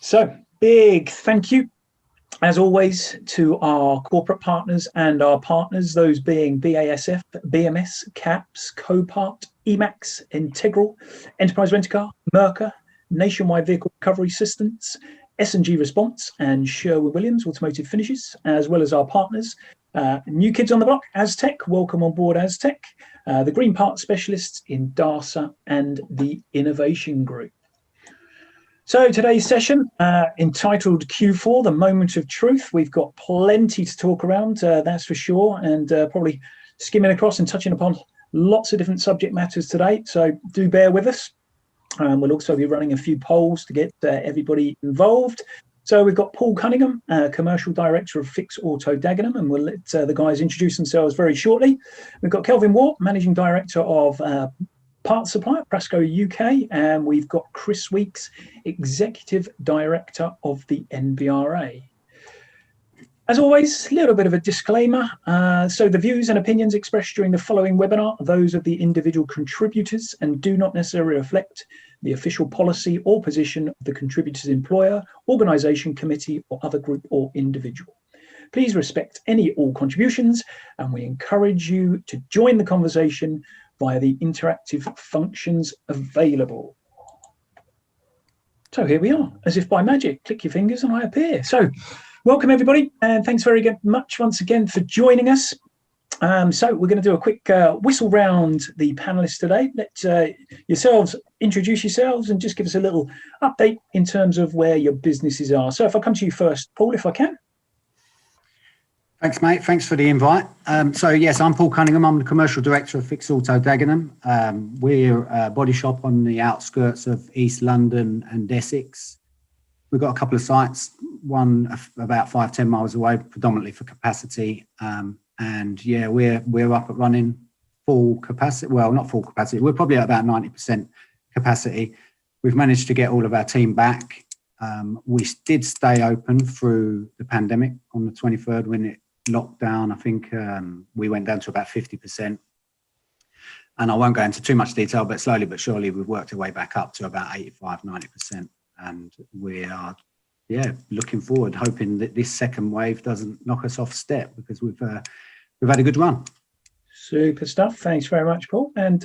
So big thank you, as always, to our corporate partners and our partners, those being BASF, BMS, CAPS, Copart, Emacs, Integral, Enterprise Rent-A-Car, Mercer, Nationwide Vehicle Recovery Systems, S&G Response, and Sherwin-Williams Automotive Finishes, as well as our partners, new kids on the block, Aztec, welcome on board Aztec, the Green Part Specialists in DARSA, and the Innovation Group. So today's session, entitled Q4, the Moment of Truth. We've got plenty to talk around, that's for sure, and probably skimming across and touching upon lots of different subject matters today. So do bear with us. We'll also be running a few polls to get everybody involved. So we've got Paul Cunningham, Commercial Director of Fix Auto Dagenham, and we'll let the guys introduce themselves very shortly. We've got Kelvin Waugh, Managing Director of Parts Supplier, Prasco UK, and we've got Chris Weeks, Executive Director of the NBRA. As always, a little bit of a disclaimer. So the views and opinions expressed during the following webinar are those of the individual contributors and do not necessarily reflect the official policy or position of the contributor's employer, organisation, committee, or other group or individual. Please respect any all contributions, and we encourage you to join the conversation via the interactive functions available. So here we are, as if by magic, click your fingers and I appear. So welcome everybody, and thanks very much once again for joining us. So we're going to do a quick whistle round the panelists today. Let yourselves introduce yourselves and just give us a little update in terms of where your businesses are. So if I come to you first, Paul, if I can. Thanks, mate. Thanks for the invite. So, yes, I'm Paul Cunningham. I'm the Commercial Director of Fix Auto Dagenham. We're a body shop on the outskirts of East London and Essex. We've got a couple of sites, one about 5-10 miles away, predominantly for capacity. And, yeah, we're up and running full capacity. Well, not full capacity. We're probably at about 90% capacity. We've managed to get all of our team back. We did stay open through the pandemic on the 23rd when it locked down. I think we went down to about 50%. And I won't go into too much detail, but slowly but surely we've worked our way back up to about 85-90%. And we are, yeah, looking forward, hoping that this second wave doesn't knock us off step, because we've had a good run. Super stuff. Thanks very much, Paul. And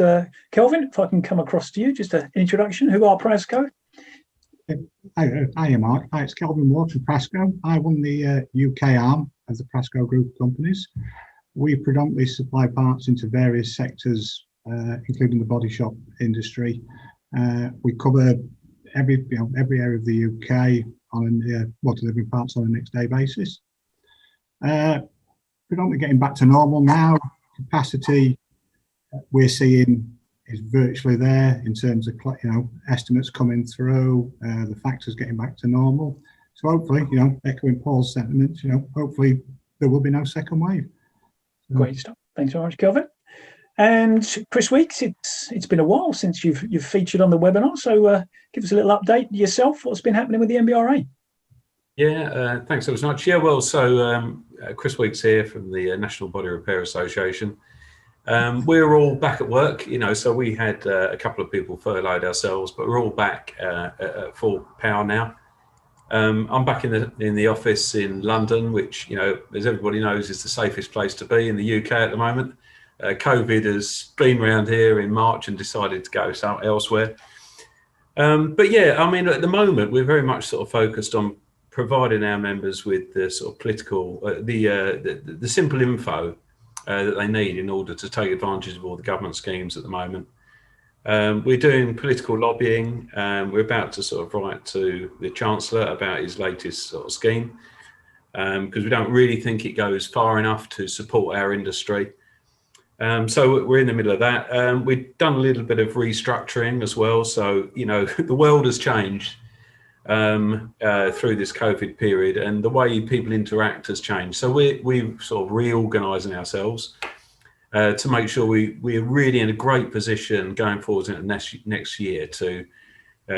Kelvin, if I can come across to you, just an introduction. Who are Prasco? Hi, Mark. Hi, it's Kelvin Waugh from Prasco. I run the UK arm of the Prasco Group of companies. We predominantly supply parts into various sectors, including the body shop industry. We cover every area of the UK on delivering parts on a next day basis. Predominantly getting back to normal now. Capacity we're seeing is virtually there in terms of estimates coming through, the factors getting back to normal. So hopefully, echoing Paul's sentiments, hopefully there will be no second wave. Great stuff. Thanks very much, Kelvin. And Chris Weeks, it's been a while since you've featured on the webinar, so give us a little update yourself. What's been happening with the NBRA? Yeah, thanks so much. Yeah, well, so Chris Weeks here from the National Body Repair Association. We're all back at work, so we had a couple of people furloughed ourselves, but we're all back at full power now. I'm back in the office in London, which, as everybody knows, is the safest place to be in the UK at the moment. COVID has been around here in March and decided to go elsewhere. But yeah, I mean, at the moment, we're very much sort of focused on providing our members with the sort of political, the simple info that they need in order to take advantage of all the government schemes at the moment. We're doing political lobbying. We're about to sort of write to the Chancellor about his latest sort of scheme, because we don't really think it goes far enough to support our industry. So we're in the middle of that. We've done a little bit of restructuring as well. So, the world has changed through this COVID period, and the way people interact has changed. So we're sort of reorganising ourselves to make sure we're really in a great position going forward into next year to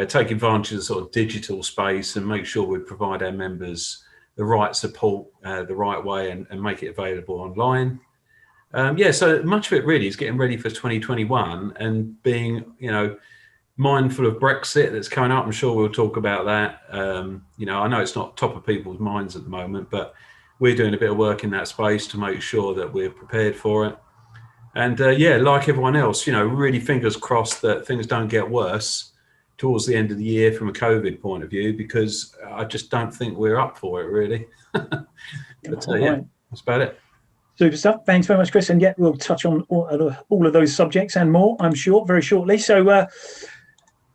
take advantage of the sort of digital space and make sure we provide our members the right support the right way and make it available online. Yeah, so much of it really is getting ready for 2021 and being, mindful of Brexit that's coming up. I'm sure we'll talk about that. I know it's not top of people's minds at the moment, but we're doing a bit of work in that space to make sure that we're prepared for it. And like everyone else, really fingers crossed that things don't get worse towards the end of the year from a COVID point of view, because I just don't think we're up for it, really. But Right. that's about it. Super stuff. Thanks very much, Chris. And yeah, we'll touch on all of those subjects and more, I'm sure, very shortly. So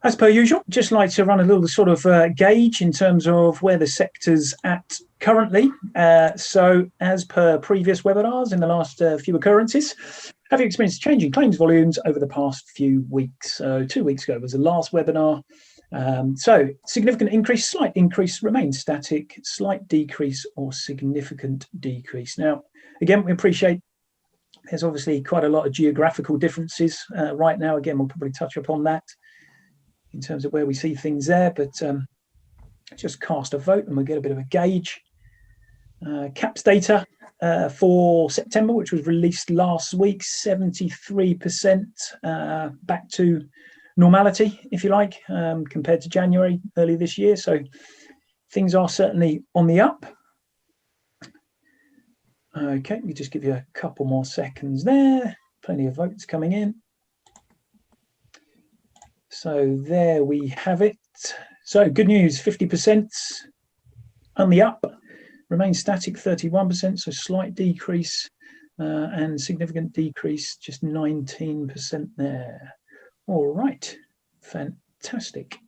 as per usual, just like to run a little sort of gauge in terms of where the sector's at currently. So as per previous webinars in the last few occurrences, have you experienced changing claims volumes over the past few weeks? 2 weeks ago was the last webinar. So significant increase, slight increase, remains static, slight decrease or significant decrease. Now, again, we appreciate there's obviously quite a lot of geographical differences right now. Again, we'll probably touch upon that in terms of where we see things there, but just cast a vote and we'll get a bit of a gauge. CAPS data for September, which was released last week, 73% back to normality, if you like, compared to January early this year. So things are certainly on the up. Okay, we just give you a couple more seconds there. Plenty of votes coming in. So there we have it. So good news, 50% on the up. Remains static, 31%, so slight decrease and significant decrease, just 19% there. All right, fantastic.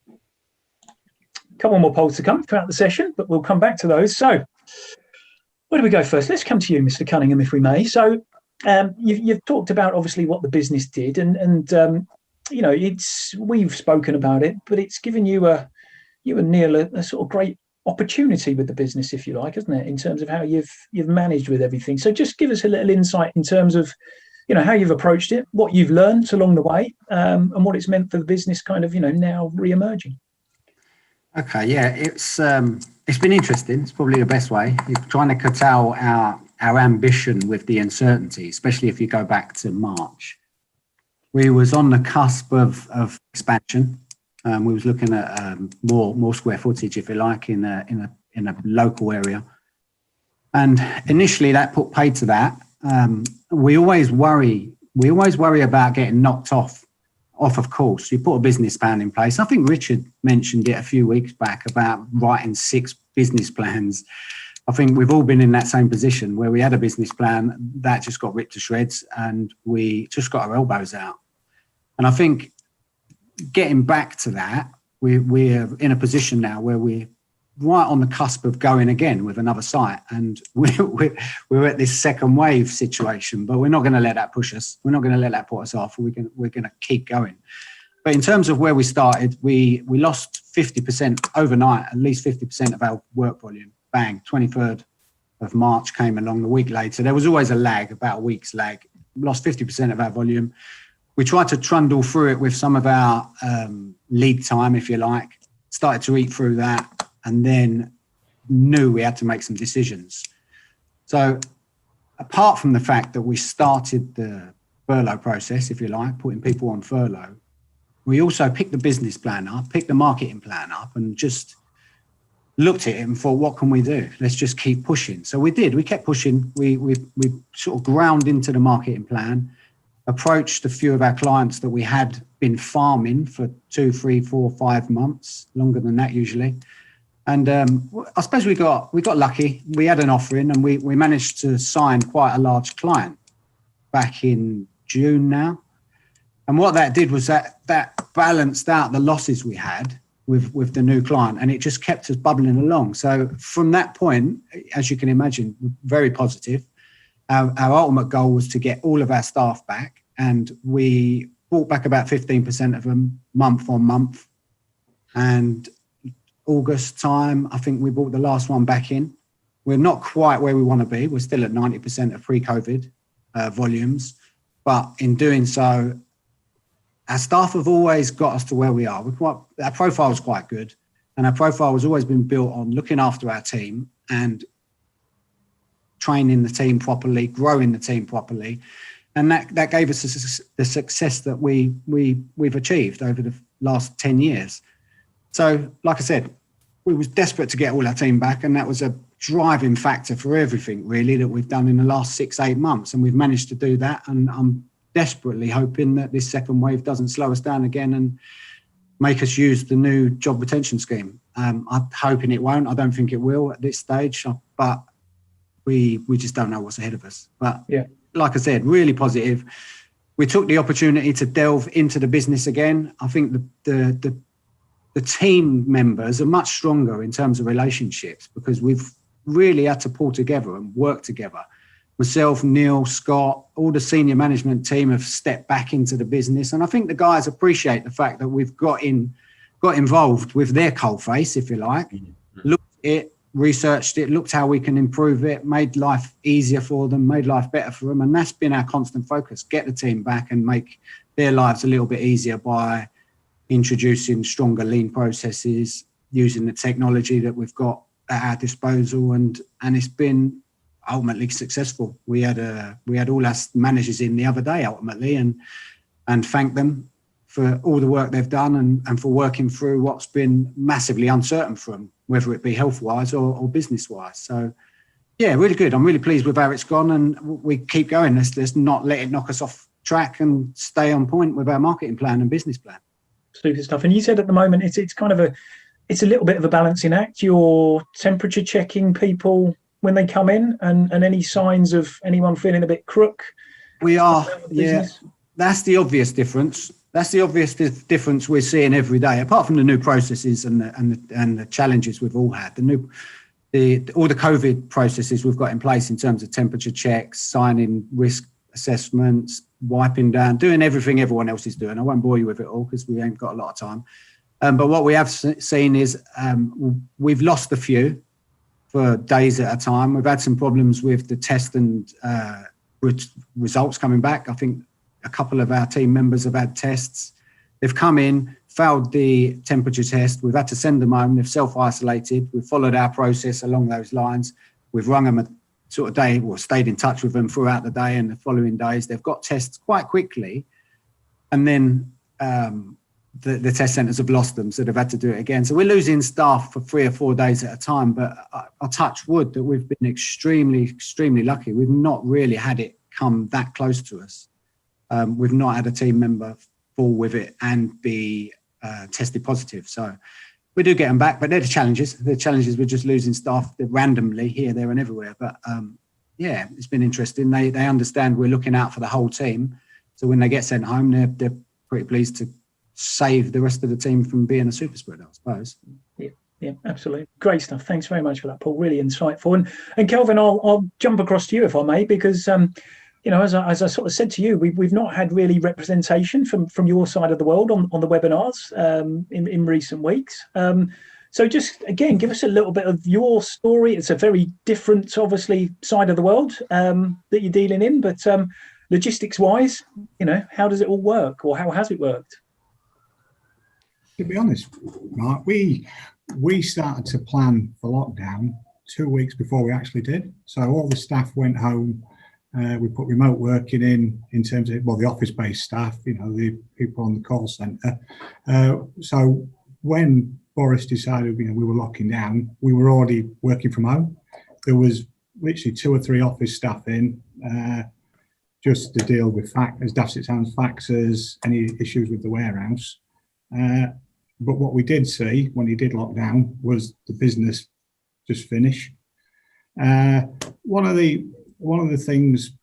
A couple more polls to come throughout the session, but we'll come back to those. So where do we go first? Let's come to you, Mr. Cunningham, if we may. So you've talked about obviously what the business did, and we've spoken about it, but it's given you and Neil a sort of great opportunity with the business, if you like, isn't it, in terms of how you've managed with everything. So just give us a little insight in terms of how you've approached it, what you've learned along the way, and what it's meant for the business kind of now re-emerging. Okay, yeah, it's been interesting. It's probably the best way. You're trying to curtail our ambition with the uncertainty, especially if you go back to March. We was on the cusp of expansion. We was looking at more square footage, if you like, in a local area. And initially, that put paid to that. We always worry about getting knocked off of course. You put a business plan in place. I think Richard mentioned it a few weeks back about writing 6 business plans. I think we've all been in that same position where we had a business plan that just got ripped to shreds and we just got our elbows out. And I think getting back to that, we're in a position now where we're right on the cusp of going again with another site, and we're at this second wave situation, but we're not going to let that push us. We're not going to let that put us off. We're going to keep going. But in terms of where we started, we lost 50% overnight, at least 50% of our work volume. Bang, 23rd of March came along the week later. There was always a lag, about a week's lag. We lost 50% of our volume. We tried to trundle through it with some of our lead time, if you like, started to eat through that, and then knew we had to make some decisions. So apart from the fact that we started the furlough process, if you like, putting people on furlough, we also picked the business plan up, picked the marketing plan up, and just looked at it and thought, what can we do? Let's just keep pushing. So we did. We kept pushing. We sort of ground into the marketing plan, approached a few of our clients that we had been farming for 2, 3, 4, 5 months, longer than that usually. And I suppose we got lucky. We had an offering and we managed to sign quite a large client back in June now. And what that did was that balanced out the losses we had with the new client, and it just kept us bubbling along. So from that point, as you can imagine, very positive. Our ultimate goal was to get all of our staff back, and we brought back about 15% of them month on month. And August time, I think we brought the last one back in. We're not quite where we want to be. We're still at 90% of pre-COVID volumes. But in doing so, our staff have always got us to where we are. Our profile is quite good. And our profile has always been built on looking after our team and training the team properly, growing the team properly. And that gave us the success that we've achieved over the last 10 years. So, like I said, we was desperate to get all our team back, and that was a driving factor for everything really that we've done in the last 6-8 months, and we've managed to do that. And I'm desperately hoping that this second wave doesn't slow us down again and make us use the new job retention scheme. I'm hoping it won't. I don't think it will at this stage, but we just don't know what's ahead of us. But yeah, like I said, really positive. We took the opportunity to delve into the business again. I think the team members are much stronger in terms of relationships because we've really had to pull together and work together. Myself, Neil, Scott, all the senior management team have stepped back into the business. And I think the guys appreciate the fact that we've got involved with their coalface, if you like, looked at it, researched it, looked how we can improve it, made life easier for them, made life better for them. And that's been our constant focus, get the team back and make their lives a little bit easier by introducing stronger lean processes, using the technology that we've got at our disposal. And it's been ultimately successful. We had all our managers in the other day ultimately and thanked them for all the work they've done and for working through what's been massively uncertain for them, whether it be health-wise or business-wise. So, yeah, really good. I'm really pleased with how it's gone, and we keep going. Let's not let it knock us off track and stay on point with our marketing plan and business plan. Super stuff. And you said at the moment it's kind of it's a little bit of a balancing act. You're temperature checking people when they come in, and any signs of anyone feeling a bit crook. We are, yeah. That's the obvious difference. That's the obvious difference we're seeing every day. Apart from the new processes and the challenges we've all had, all the COVID processes we've got in place in terms of temperature checks, signing risk assessments, wiping down, doing everything everyone else is doing. I won't bore you with it all because we ain't got a lot of time. But what we have seen is we've lost a few for days at a time. We've had some problems with the test and results coming back. I think a couple of our team members have had tests. They've come in, failed the temperature test. We've had to send them home. They've self-isolated. We've followed our process along those lines. We've rung them a sort of day, or stayed in touch with them throughout the day and the following days. They've got tests quite quickly. And then the test centres have lost them, so they've had to do it again. So we're losing staff for 3 or 4 days at a time. But I touch wood that we've been extremely, extremely lucky. We've not really had it come that close to us. We've not had a team member fall with it and be tested positive. So we do get them back, but they're the challenges. The challenges we're just losing staff randomly here, there and everywhere. But yeah, it's been interesting. They understand we're looking out for the whole team. So when they get sent home, they're pretty pleased to save the rest of the team from being a super spreader, I suppose. Yeah, absolutely. Great stuff. Thanks very much for that, Paul. Really insightful. And Kelvin, I'll jump across to you if I may, because you know, as I sort of said to you, we've not had really representation from your side of the world on the webinars in recent weeks. So just, again, give us a little bit of your story. It's a very different, obviously, side of the world that you're dealing in, but logistics-wise, you know, how does it all work, or how has it worked? To be honest, Mark, we started to plan for lockdown 2 weeks before we actually did. So all the staff went home. We put remote working in terms of, well, the office-based staff, you know, the people on the call centre. So when Boris decided, you know, we were locking down, we were already working from home. There was literally 2 or 3 office staff in just to deal with as daft it sounds, faxes, any issues with the warehouse. But what we did see when he did lock down was the business just finish. One of the things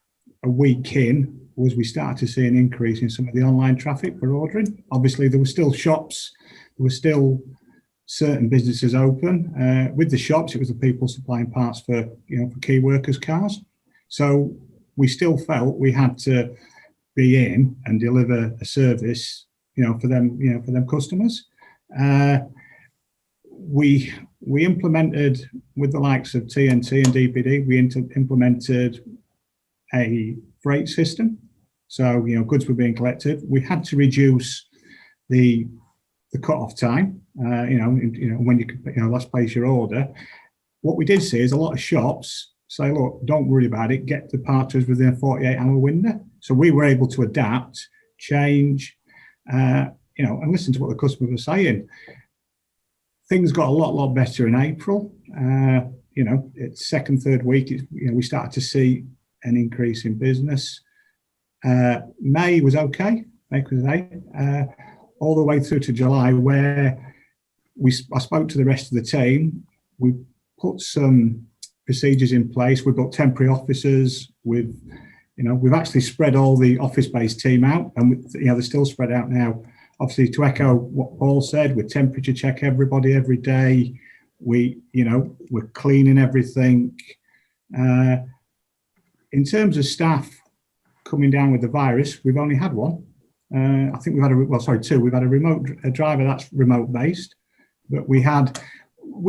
a week in was we started to see an increase in some of the online traffic for ordering. Obviously, there were still shops, there were still certain businesses open. With the shops, it was the people supplying parts for, you know, for key workers' cars. So we still felt we had to be in and deliver a service, you know, for them customers. We implemented, with the likes of TNT and DPD, we implemented a freight system. So, you know, goods were being collected. We had to reduce the cut-off time, you know, when you could, you know, last place your order. What we did see is a lot of shops say, look, don't worry about it, get the part to us within a 48-hour window. So we were able to adapt, change, and listen to what the customers were saying. Things got a lot better in April. It's second, third week, we started to see an increase in business. May was okay, all the way through to July, where I spoke to the rest of the team. We put some procedures in place. We've got temporary officers. We've actually spread all the office-based team out, and they're still spread out now. Obviously, to echo what Paul said, we temperature check everybody every day. We're cleaning everything. In terms of staff coming down with the virus, we've only had one. I think we've had two. We've had a driver that's remote based, but we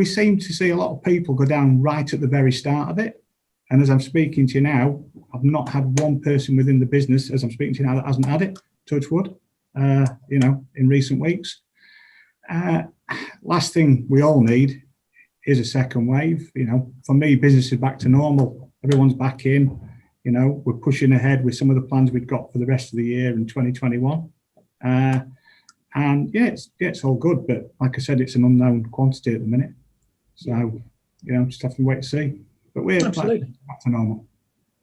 seem to see a lot of people go down right at the very start of it. And as I'm speaking to you now, I've not had one person within the business, as I'm speaking to you now, that hasn't had it, touch wood, in recent weeks. Last thing we all need is a second wave. For me, business is back to normal. Everyone's back in. We're pushing ahead with some of the plans we've got for the rest of the year in 2021. It's all good, but like I said, it's an unknown quantity at the minute. So, just have to wait and see. But we're absolutely back to normal.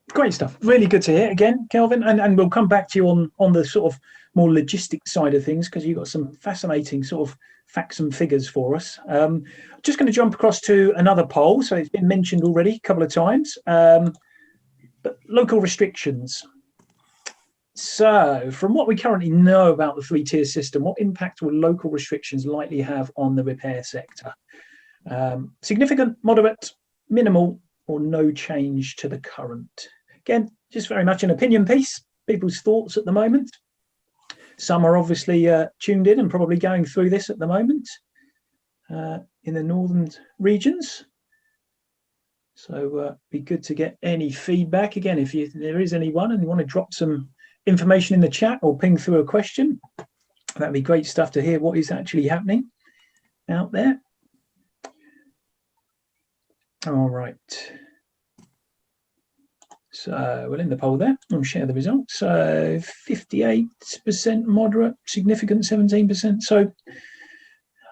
Great stuff. Really good to hear again, Kelvin. And we'll come back to you on the sort of more logistic side of things, because you've got some fascinating sort of facts and figures for us. Just going to jump across to another poll. So it's been mentioned already a couple of times. But local restrictions. So from what we currently know about the 3-tier system, what impact will local restrictions likely have on the repair sector? Significant, moderate, minimal, or no change to the current? Again, just very much an opinion piece, people's thoughts at the moment. Some are obviously tuned in and probably going through this at the moment in the northern regions. So be good to get any feedback. Again, if there is anyone and you want to drop some information in the chat or ping through a question, that'd be great stuff to hear what is actually happening out there. All right. So we're in the poll there. I'll share the results. So 58% moderate, significant 17%. So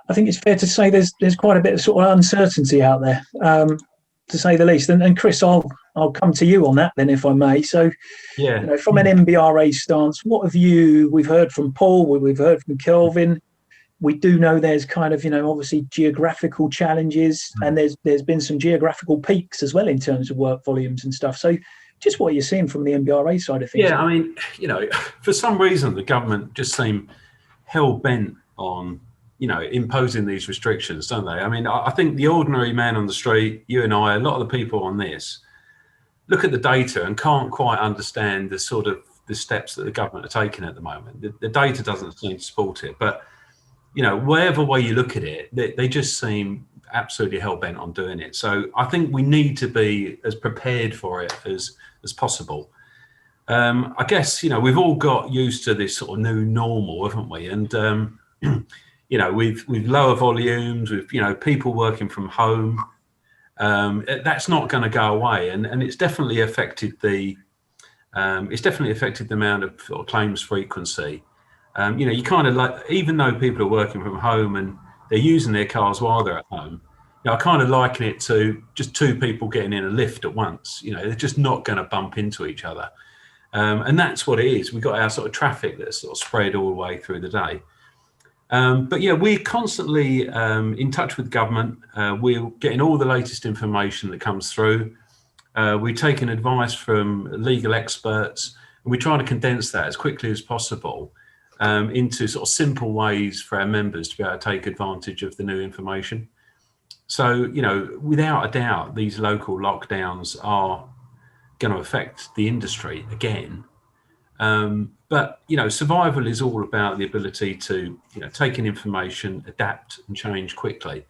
I think it's fair to say there's quite a bit of sort of uncertainty out there, to say the least. And Chris, I'll come to you on that then, if I may. So, yeah, from an MBRA stance, what have we've heard from Paul, we've heard from Kelvin. We do know there's kind of, obviously geographical challenges, and there's been some geographical peaks as well in terms of work volumes and stuff. So just what you're seeing from the MBRA side of things. Yeah, I mean, for some reason, the government just seem hell-bent on, imposing these restrictions, don't they? I mean, I think the ordinary man on the street, you and I, a lot of the people on this, look at the data and can't quite understand the steps that the government are taking at the moment. The data doesn't seem to support it, but whatever way you look at it, they just seem absolutely hell-bent on doing it. So I think we need to be as prepared for it as possible. I guess, we've all got used to this sort of new normal, haven't we? And, we've lower volumes, with, people working from home. That's not going to go away. And it's definitely affected the amount of sort of claims frequency. You kind of like, even though people are working from home and they're using their cars while they're at home, I kind of liken it to just two people getting in a lift at once. They're just not going to bump into each other. And that's what it is. We've got our sort of traffic that's sort of spread all the way through the day. But yeah, we're constantly in touch with government. We're getting all the latest information that comes through. We're taking advice from legal experts, and we try to condense that as quickly as possible into sort of simple ways for our members to be able to take advantage of the new information. So, without a doubt, these local lockdowns are going to affect the industry again. But, survival is all about the ability to, take in information, adapt and change quickly.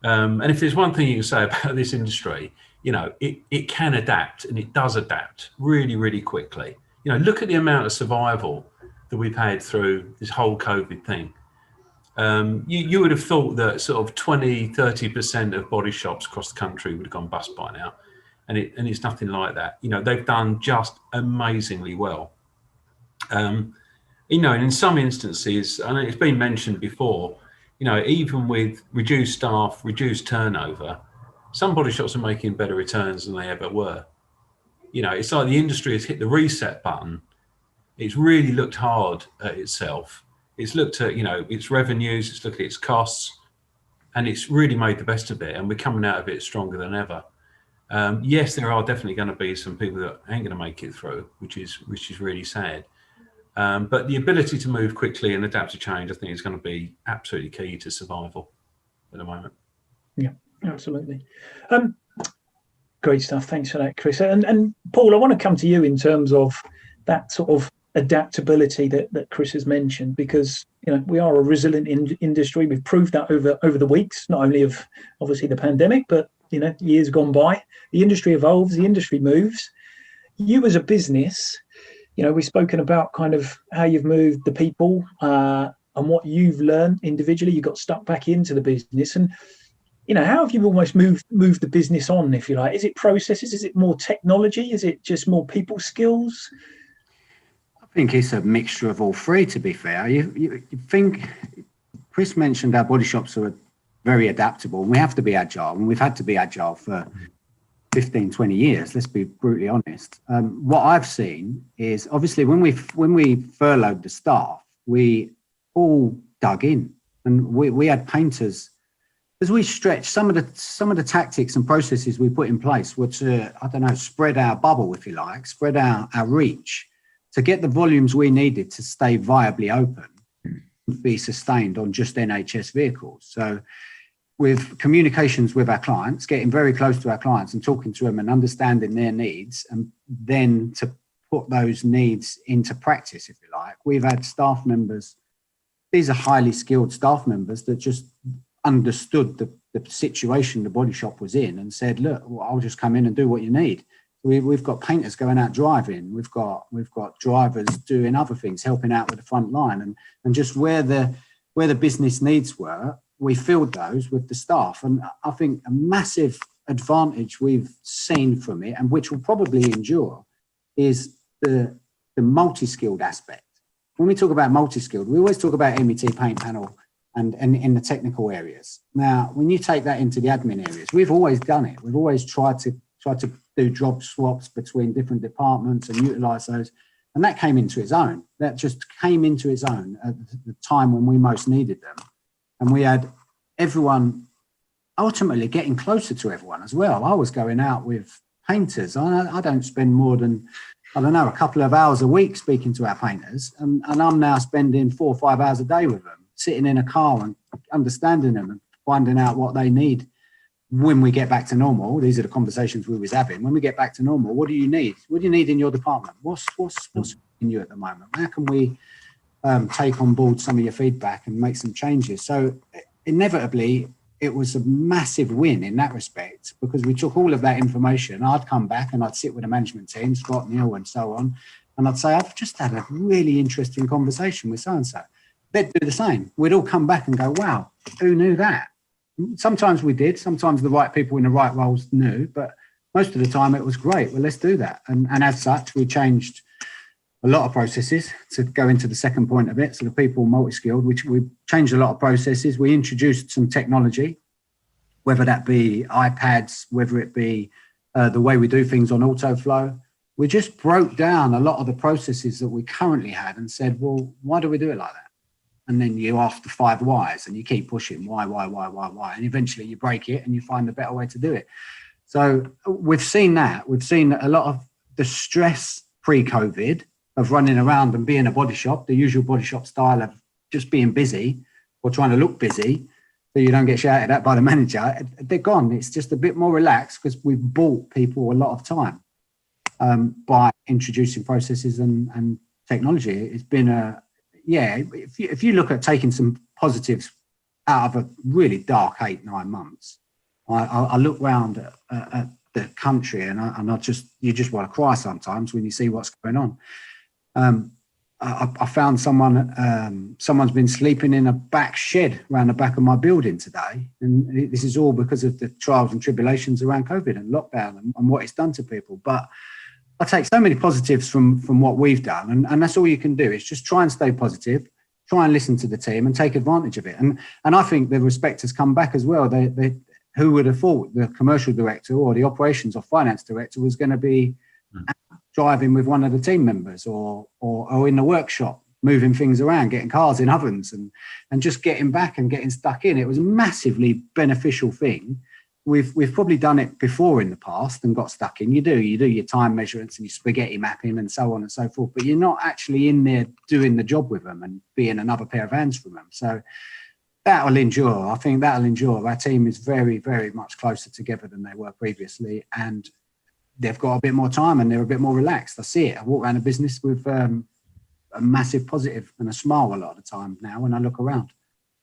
And if there's one thing you can say about this industry, it can adapt, and it does adapt really, really quickly. Look at the amount of survival that we've had through this whole COVID thing. You would have thought that sort of 20-30% of body shops across the country would have gone bust by now. and it's nothing like that. You know, they've done just amazingly well. You know, and in some instances, and it's been mentioned before, you know, even with reduced staff, reduced turnover, some body shops are making better returns than they ever were. You know, it's like the industry has hit the reset button. It's really looked hard at itself. It's looked at, you know, its revenues, it's looked at its costs, and it's really made the best of it. And we're coming out of it stronger than ever. Yes, there are definitely going to be some people that ain't going to make it through, which is really sad. But the ability to move quickly and adapt to change, I think, is going to be absolutely key to survival at the moment. Yeah, absolutely. Great stuff. Thanks for that, Chris. And Paul, I want to come to you in terms of that sort of adaptability that Chris has mentioned, because, you know, we are a resilient industry. We've proved that over the weeks, not only of obviously the pandemic, but, you know, years gone by. The industry evolves, the industry moves. You as a business, you know, we've spoken about kind of how you've moved the people and what you've learned individually. You got stuck back into the business, and, you know, how have you almost moved the business on, if you like? Is it processes? Is it more technology? Is it just more people skills? I think it's a mixture of all three, to be fair. You think, Chris mentioned our body shops are very adaptable, and we have to be agile, and we've had to be agile for 15, 20 years, let's be brutally honest. What I've seen is, obviously, when we furloughed the staff, we all dug in, and we had painters. As we stretched, some of the tactics and processes we put in place were to, I don't know, spread our bubble, if you like, spread our reach to get the volumes we needed to stay viably open, be sustained on just NHS vehicles. So with communications with our clients, getting very close to our clients and talking to them and understanding their needs, and then to put those needs into practice, if you like. We've had staff members, these are highly skilled staff members that just understood the situation the body shop was in and said, look, well, I'll just come in and do what you need. We've got painters going out driving. We've got drivers doing other things, helping out with the front line, and just where the business needs were, we filled those with the staff. And I think a massive advantage we've seen from it, and which will probably endure, is the multi-skilled aspect. When we talk about multi-skilled, we always talk about MET, paint, panel, and in the technical areas. Now, when you take that into the admin areas, we've always done it. We've always tried to do job swaps between different departments and utilise those. And that came into its own. That just came into its own at the time when we most needed them. And we had everyone ultimately getting closer to everyone as well. I was going out with painters. I don't spend more than, I don't know, a couple of hours a week speaking to our painters. And I'm now spending 4 or 5 hours a day with them, sitting in a car and understanding them and finding out what they need when we get back to normal. These are the conversations we was having. When we get back to normal, what do you need? What do you need in your department? What's in you at the moment? How can we take on board some of your feedback and make some changes? So inevitably, it was a massive win in that respect, because we took all of that information. I'd come back and I'd sit with the management team, Scott, Neil, and so on, and I'd say, I've just had a really interesting conversation with so-and-so. They'd do the same. We'd all come back and go, wow, who knew that? Sometimes we did. Sometimes the right people in the right roles knew, but most of the time it was great. Well, let's do that. And as such, we changed a lot of processes to go into the second point of it. So the people multi-skilled, which we changed a lot of processes. We introduced some technology, whether that be iPads, whether it be the way we do things on AutoFlow. We just broke down a lot of the processes that we currently had and said, well, why do we do it like that? And then you ask the 5 whys and you keep pushing why. And eventually you break it and you find a better way to do it. So we've seen that. We've seen a lot of the stress pre-COVID of running around and being a body shop, the usual body shop style of just being busy or trying to look busy so you don't get shouted at by the manager. They're gone. It's just a bit more relaxed because we've bought people a lot of time by introducing processes and technology. It's been if you look at taking some positives out of a really dark 8-9 months, I look around at the country and you just want to cry sometimes when you see what's going on. I found someone's been sleeping in a back shed around the back of my building today. And this is all because of the trials and tribulations around COVID and lockdown and what it's done to people. But I take so many positives from what we've done. And that's all you can do is just try and stay positive, try and listen to the team and take advantage of it. And I think the respect has come back as well. Who would have thought the commercial director or the operations or finance director was going to be driving with one of the team members or in the workshop, moving things around, getting cars in ovens and just getting back and getting stuck in. It was a massively beneficial thing. We've probably done it before in the past and got stuck in. You do your time measurements and your spaghetti mapping and so on and so forth, but you're not actually in there doing the job with them and being another pair of hands from them. So that'll endure. I think that'll endure. Our team is very, very much closer together than they were previously, and they've got a bit more time and they're a bit more relaxed. I see it. I walk around the business with a massive positive and a smile a lot of the time now when I look around.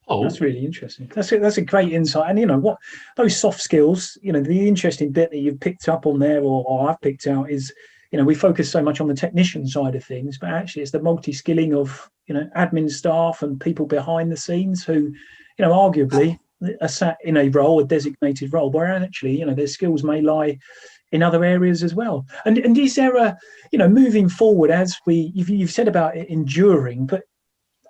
Oh, that's really interesting. That's a great insight. And what those soft skills, the interesting bit that you've picked up on there, or I've picked out, is we focus so much on the technician side of things, but actually it's the multi-skilling of admin staff and people behind the scenes who arguably are sat in a designated role, where actually their skills may lie in other areas as well. And is there a moving forward, as you've said about it enduring, but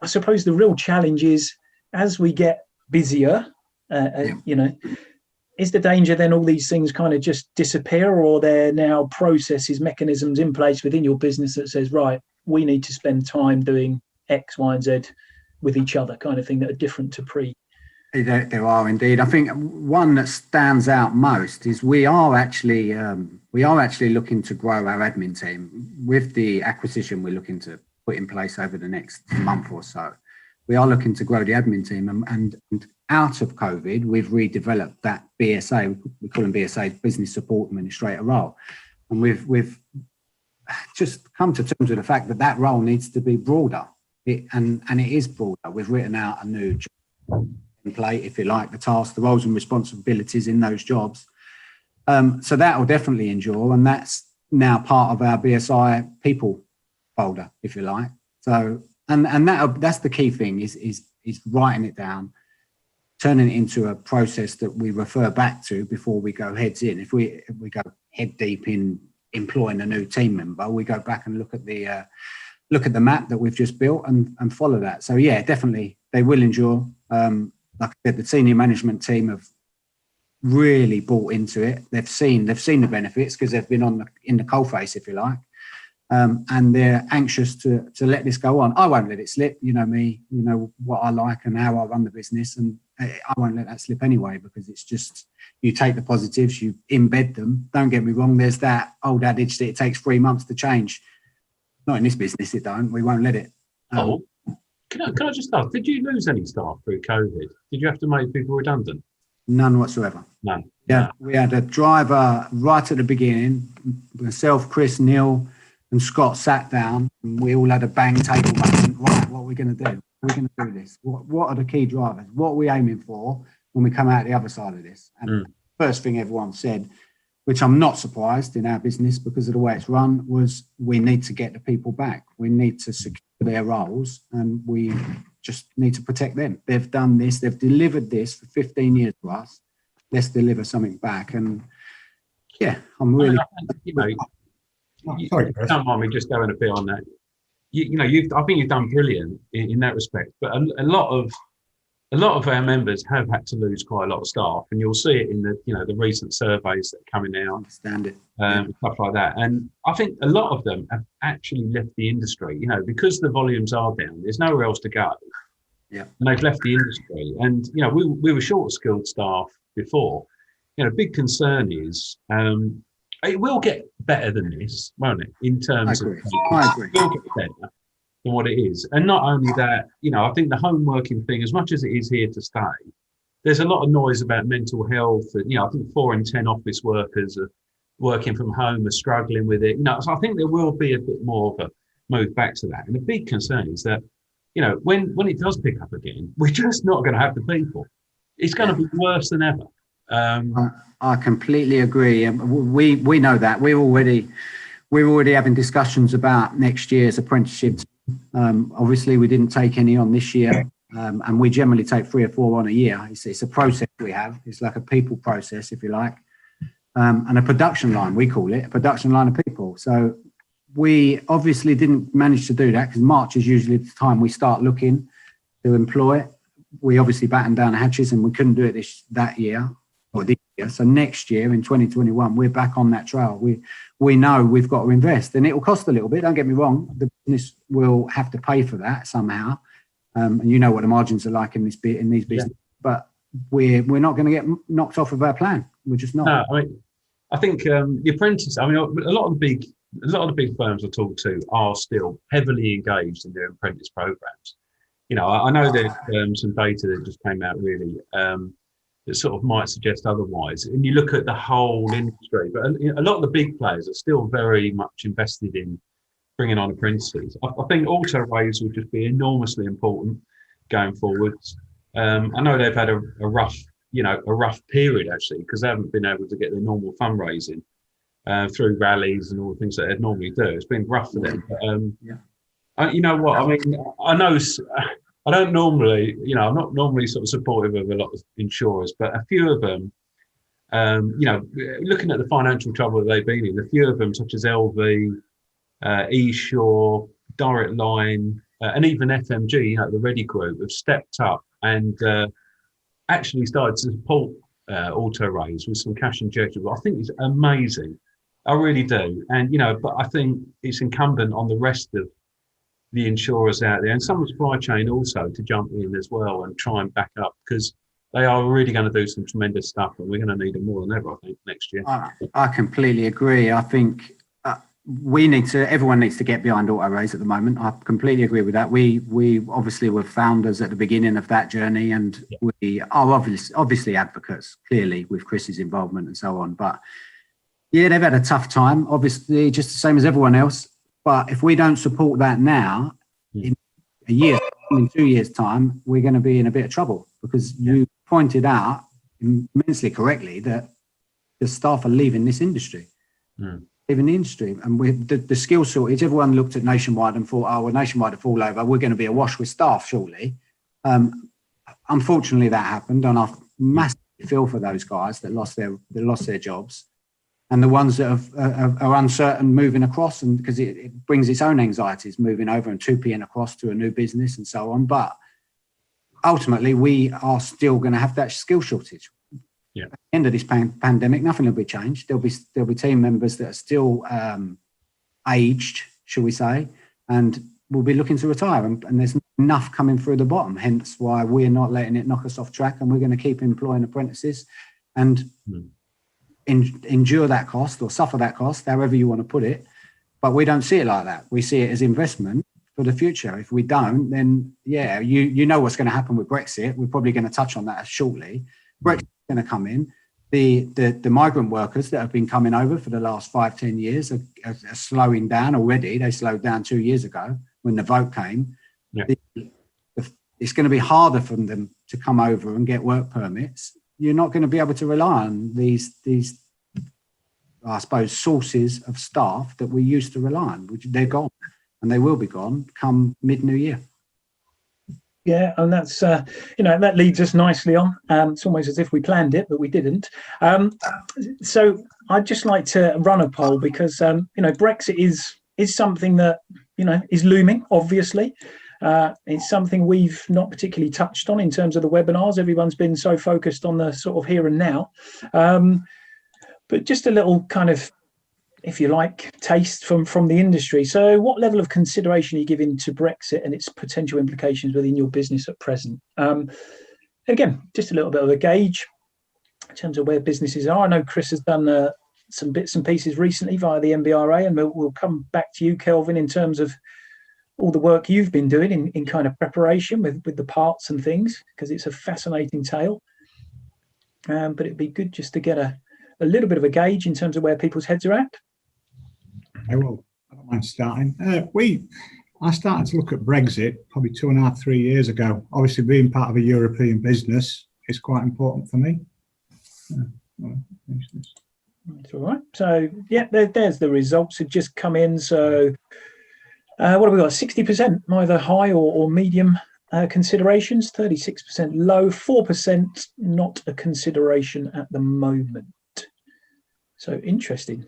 I suppose the real challenge is, as we get busier, is the danger then all these things kind of just disappear, or are there now processes, mechanisms in place within your business that says, right, we need to spend time doing X, Y, and Z with each other, kind of thing, that are different to pre? There are indeed. I think one that stands out most is we are actually looking to grow our admin team with the acquisition we're looking to put in place over the next month or so. We are looking to grow the admin team, and out of COVID, we've redeveloped that BSA. We call them BSA, Business Support Administrator role, and we've just come to terms with the fact that role needs to be broader. And it is broader. We've written out a new job template, if you like, the tasks, the roles and responsibilities in those jobs. So that will definitely endure, and that's now part of our BSI people folder, if you like. So and that's the key thing is writing it down, turning it into a process that we refer back to before we go heads in. If we go head deep in employing a new team member, we go back and look at the map that we've just built and follow that. So yeah, definitely they will endure. Like I said, the senior management team have really bought into it. They've seen the benefits because they've been in the coalface, if you like, and they're anxious to let this go on. I won't let it slip. You know me, you know what I like and how I run the business, and I won't let that slip anyway, because it's just, you take the positives, you embed them. Don't get me wrong. There's that old adage that it takes 3 months to change. Not in this business, it don't. We won't let it. Can I just ask, did you lose any staff through COVID? Did you have to make people redundant? None whatsoever. None. Yeah, we had a driver right at the beginning. Myself, Chris, Neil, and Scott sat down, and we all had a bang table. Right, what are we going to do? We're going to do this. What are the key drivers? What are we aiming for when we come out the other side of this? And first thing everyone said, which I'm not surprised in our business because of the way it's run, was we need to get the people back. We need to secure their roles, and we just need to protect them. They've done this. They've delivered this for 15 years to us. Let's deliver something back. And yeah, I'm really... Sorry, Chris. Don't mind me just going a bit on that. I think you've done brilliant in that respect, but a lot of our members have had to lose quite a lot of staff, and you'll see it in the recent surveys that are coming out. Understand it. Stuff like that. And I think a lot of them have actually left the industry, because the volumes are down, there's nowhere else to go. Yeah. And they've left the industry. And, we were short of skilled staff before. Big concern is, it will get better than this, won't it? In terms of, I agree. It will get better than what it is. And not only that, I think the home working thing, as much as it is here to stay, there's a lot of noise about mental health. And, I think 4 in 10 office workers are working from home, are struggling with it. So I think there will be a bit more of a move back to that. And the big concern is that, when it does pick up again, we're just not going to have the people. It's going to be worse than ever. I completely agree. We know that. We're already having discussions about next year's apprenticeships Obviously, we didn't take any on this year, and we generally take 3 or 4 on a year. It's a process we have. It's like a people process, if you like, and a production line, we call it, a production line of people. So we obviously didn't manage to do that because March is usually the time we start looking to employ. We obviously battened down the hatches and we couldn't do it that year or this year. So next year in 2021, we're back on that trail. We know we've got to invest, and it will cost a little bit. Don't get me wrong. The business will have to pay for that somehow. And you know what the margins are like in these businesses, but we're not going to get knocked off of our plan. We're just not. No, I think the apprentice. I mean, a lot of the big firms I talk to are still heavily engaged in their apprentice programs. You know, I know there's some data that just came out really that sort of might suggest otherwise. And you look at the whole industry, but a lot of the big players are still very much invested in bringing on apprentices. I think auto raise will just be enormously important going forwards. I know they've had a rough period actually, because they haven't been able to get their normal fundraising through rallies and all the things that they'd normally do. It's been rough for them. But, you know what? I mean, I know I don't normally, I'm not normally sort of supportive of a lot of insurers, but a few of them, looking at the financial trouble that they've been in, a few of them, such as LV, eSure, Direct Line, and even FMG, the Ready Group, have stepped up and actually started to support auto raise with some cash injection. I think it's amazing. I really do. And, but I think it's incumbent on the rest of the insurers out there and some of the supply chain also to jump in as well and try and back up, because they are really going to do some tremendous stuff and we're going to need them more than ever, I think, next year. I completely agree. I think everyone needs to get behind auto raise at the moment. I completely agree with that. We obviously were founders at the beginning of that journey, and we are obviously advocates, clearly, with Chris's involvement and so on. But yeah, they've had a tough time, obviously, just the same as everyone else. But if we don't support that now, in a year, in 2 years' time, we're going to be in a bit of trouble, because you pointed out immensely correctly that the staff are leaving this industry. Leaving the industry, and with the skill shortage, everyone looked at Nationwide and thought, well, Nationwide will fall over, we're going to be awash with staff shortly. Unfortunately, that happened, and I massively feel for those guys that lost their jobs, and the ones that are uncertain moving across, and because it brings its own anxieties moving over and 2Ping across to a new business and so on. But ultimately, we are still going to have that skill shortage. At the end of this pandemic, nothing will be changed. There'll be team members that are still aged, shall we say, and will be looking to retire. And there's enough coming through the bottom. Hence why we're not letting it knock us off track, and we're going to keep employing apprentices and endure that cost or suffer that cost, however you want to put it. But we don't see it like that. We see it as investment for the future. If we don't, then you know what's going to happen with Brexit. We're probably going to touch on that shortly. Brexit going to come in. The migrant workers that have been coming over for the last 5-10 years are slowing down already. They slowed down 2 years ago when the vote came. It's going to be harder for them to come over and get work permits. You're not going to be able to rely on these I suppose, sources of staff that we used to rely on, which they're gone, and they will be gone come mid-new year. Yeah, and that's, that leads us nicely on. It's almost as if we planned it, but we didn't. So I'd just like to run a poll because, Brexit is something that, is looming, obviously. It's something we've not particularly touched on in terms of the webinars. Everyone's been so focused on the sort of here and now. But just a little kind of, if you like, taste from the industry. So what level of consideration are you giving to Brexit and its potential implications within your business at present? Again, just a little bit of a gauge in terms of where businesses are. I know Chris has done some bits and pieces recently via the MBRA, and we'll come back to you, Kelvin, in terms of all the work you've been doing in kind of preparation with the parts and things, because it's a fascinating tale. But it'd be good just to get a little bit of a gauge in terms of where people's heads are at. I don't mind starting. I started to look at Brexit probably 2.5-3 years ago. Obviously, being part of a European business is quite important for me. That's all right. So, there's the results had just come in. So, What have we got? 60% either high or medium considerations, 36% low, 4% not a consideration at the moment. So interesting.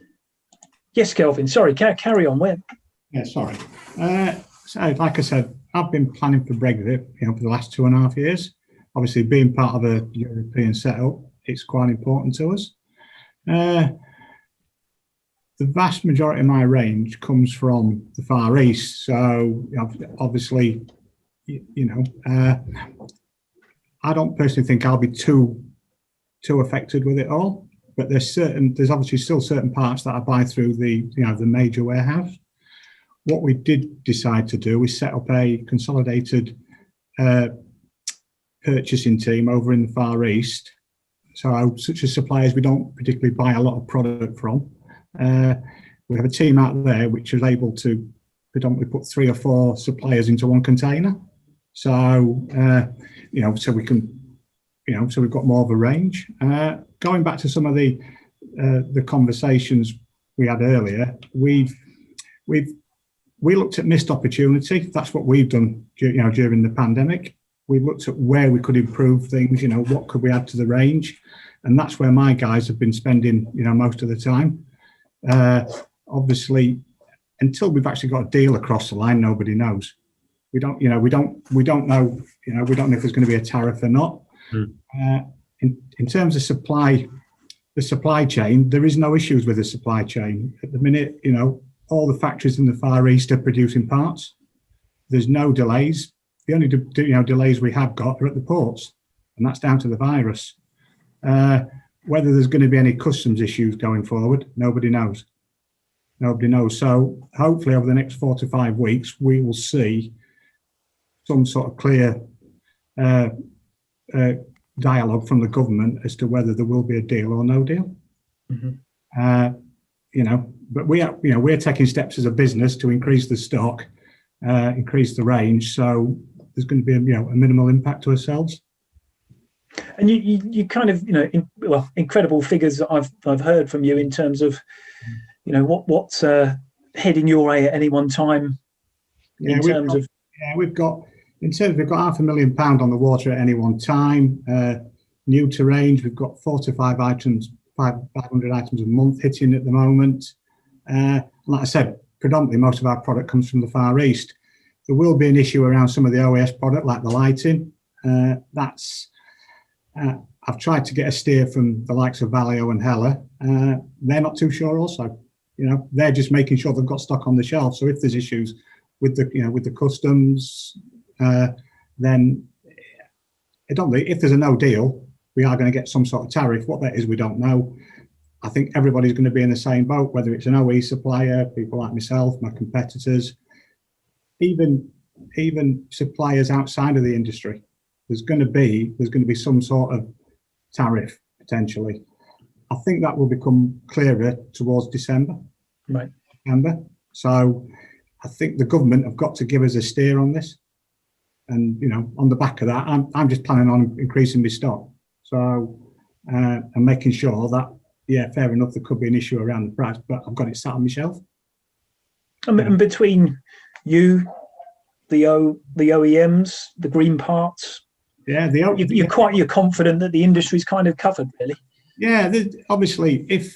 Yes, Kelvin, sorry, carry on. Where? Yeah, sorry. So like I said, I've been planning for Brexit, for the last 2.5 years. Obviously, being part of a European setup, it's quite important to us. The vast majority of my range comes from the Far East. So obviously, I don't personally think I'll be too affected with it all. But there's obviously still certain parts that I buy through the major warehouse. What we did decide to do is set up a consolidated purchasing team over in the Far East. So such as suppliers we don't particularly buy a lot of product from. We have a team out there which is able to predominantly put 3 or 4 suppliers into one container. So so we can, so we've got more of a range. Going back to some of the conversations we had earlier, we looked at missed opportunity. That's what we've done, during the pandemic. We looked at where we could improve things. What could we add to the range, and that's where my guys have been spending, most of the time. Obviously, until we've actually got a deal across the line, nobody knows. We don't know. We don't know if there's going to be a tariff or not. In terms of the supply chain, there is no issues with the supply chain at the minute. All the factories in the Far East are producing parts. There's no delays. The only delays we have got are at the ports, and that's down to the virus. Whether there's going to be any customs issues going forward, nobody knows. Nobody knows. So hopefully over the next 4 to 5 weeks, we will see some sort of clear dialogue from the government as to whether there will be a deal or no deal. But we're taking steps as a business to increase the stock, increase the range. So there's going to be a minimal impact to ourselves. And you kind of, incredible figures that I've heard from you in terms of, what's heading your way at any one time. We've got £500,000 on the water at any one time. New to range, we've got 4 to 5 items, 500 items a month hitting at the moment. Like I said, predominantly most of our product comes from the Far East. There will be an issue around some of the OES product, like the lighting. I've tried to get a steer from the likes of Valio and Hella. They're not too sure also. They're just making sure they've got stock on the shelf. So if there's issues with the customs, then if there's a no deal, we are going to get some sort of tariff. What that is, we don't know. I think everybody's going to be in the same boat, whether it's an OE supplier, people like myself, my competitors, even suppliers outside of the industry. There's going to be some sort of tariff potentially. I think that will become clearer towards December. Right. So I think the government have got to give us a steer on this. And on the back of that, I'm just planning on increasing my stock. So and making sure that, fair enough, there could be an issue around the price, but I've got it sat on my shelf. And between you, the OEMs, the green parts, you're confident that the industry's kind of covered, really. Yeah, obviously, if